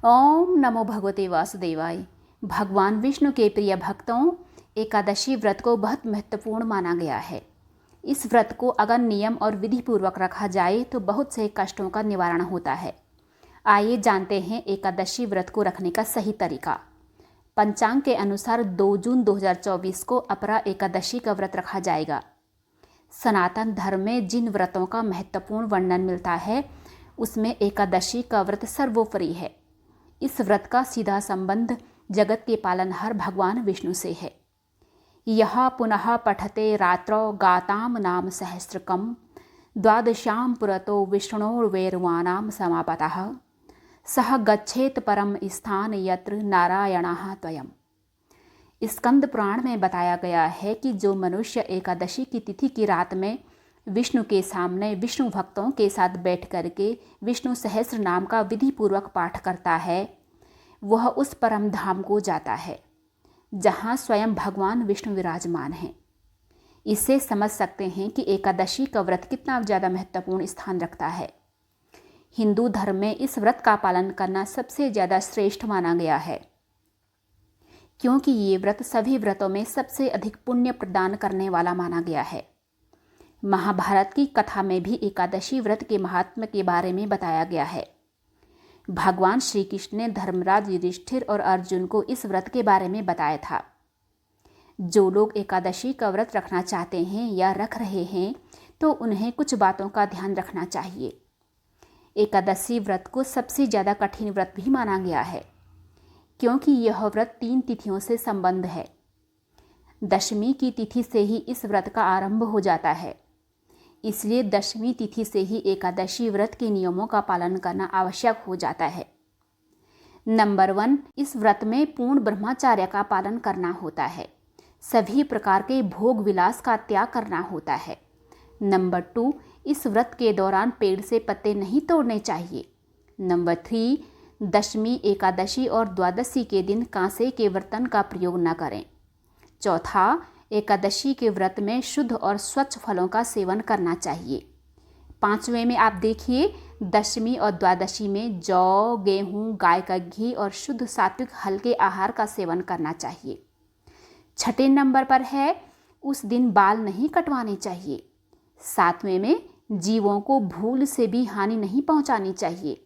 ओम नमो भगवते वासुदेवाय। भगवान विष्णु के प्रिय भक्तों, एकादशी व्रत को बहुत महत्वपूर्ण माना गया है। इस व्रत को अगर नियम और विधि पूर्वक रखा जाए तो बहुत से कष्टों का निवारण होता है। आइए जानते हैं एकादशी व्रत को रखने का सही तरीका। पंचांग के अनुसार 2 जून 2024 को अपरा एकादशी का व्रत रखा जाएगा। सनातन धर्म में जिन व्रतों का महत्वपूर्ण वर्णन मिलता है उसमें एकादशी का व्रत सर्वोपरि है। इस व्रत का सीधा संबंध जगत के पालनहार भगवान विष्णु से है। यह पुनः पठते रात्रौ गाताम नाम सहस्रकम द्वादशां पुरतो विष्णोर्वैर्वाणां समापतः सह गच्छेत परम स्थान यत्र नारायणः त्वयम्। स्कंद पुराण में बताया गया है कि जो मनुष्य एकादशी की तिथि की रात में विष्णु के सामने विष्णु भक्तों के साथ बैठ करके विष्णु सहस्र नाम का विधि पूर्वक पाठ करता है, वह उस परम धाम को जाता है जहाँ स्वयं भगवान विष्णु विराजमान हैं। इससे समझ सकते हैं कि एकादशी का व्रत कितना ज़्यादा महत्वपूर्ण स्थान रखता है। हिंदू धर्म में इस व्रत का पालन करना सबसे ज़्यादा श्रेष्ठ माना गया है, क्योंकि ये व्रत सभी व्रतों में सबसे अधिक पुण्य प्रदान करने वाला माना गया है। महाभारत की कथा में भी एकादशी व्रत के महात्म्य के बारे में बताया गया है। भगवान श्री कृष्ण ने धर्मराज युधिष्ठिर और अर्जुन को इस व्रत के बारे में बताया था। जो लोग एकादशी का व्रत रखना चाहते हैं या रख रहे हैं तो उन्हें कुछ बातों का ध्यान रखना चाहिए। एकादशी व्रत को सबसे ज़्यादा कठिन व्रत भी माना गया है, क्योंकि यह व्रत 3 तिथियों से संबंध है। दशमी की तिथि से ही इस व्रत का आरंभ हो जाता है, इसलिए दशमी तिथि से ही एकादशी व्रत के नियमों का पालन करना आवश्यक हो जाता है। नंबर 1, इस व्रत में पूर्ण ब्रह्मचर्य का पालन करना होता है। सभी प्रकार के भोग विलास का त्याग करना होता है। नंबर 2, इस व्रत के दौरान पेड़ से पत्ते नहीं तोड़ने चाहिए। नंबर 3, दशमी, एकादशी और द्वादशी के दिन कांसे के बर्तन का प्रयोग न करें। चौथा, एकादशी के व्रत में शुद्ध और स्वच्छ फलों का सेवन करना चाहिए। 5वें में आप देखिए, दशमी और द्वादशी में जौ, गेहूँ, गाय का घी और शुद्ध सात्विक हल्के आहार का सेवन करना चाहिए। 6ठे नंबर पर है, उस दिन बाल नहीं कटवाने चाहिए। 7वें में जीवों को भूल से भी हानि नहीं पहुंचानी चाहिए।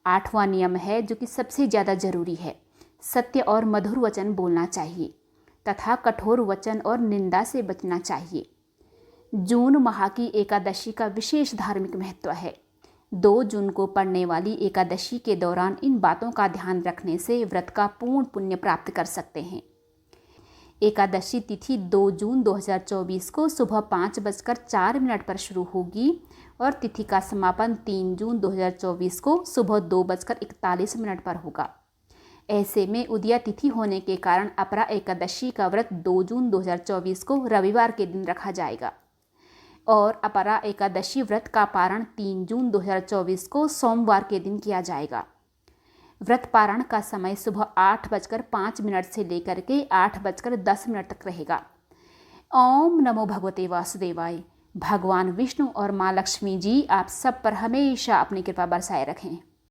8वां नियम है जो कि सबसे ज़्यादा जरूरी है, सत्य और मधुर वचन बोलना चाहिए तथा कठोर वचन और निंदा से बचना चाहिए। जून माह की एकादशी का विशेष धार्मिक महत्व है। 2 जून को पड़ने वाली एकादशी के दौरान इन बातों का ध्यान रखने से व्रत का पूर्ण पुण्य प्राप्त कर सकते हैं। एकादशी तिथि 2 जून 2024 को सुबह 5:04 पर शुरू होगी और तिथि का समापन 3 जून 2024 को सुबह 2:41 पर होगा। ऐसे में उदया तिथि होने के कारण अपरा एकादशी का व्रत 2 जून 2024 को रविवार के दिन रखा जाएगा और अपरा एकादशी व्रत का पारण 3 जून 2024 को सोमवार के दिन किया जाएगा। व्रत पारण का समय सुबह 8:05 से लेकर के 8:10 तक रहेगा। ओम नमो भगवते वासुदेवाय। भगवान विष्णु और माँ लक्ष्मी जी आप सब पर हमेशा अपनी कृपा बरसाए रखें।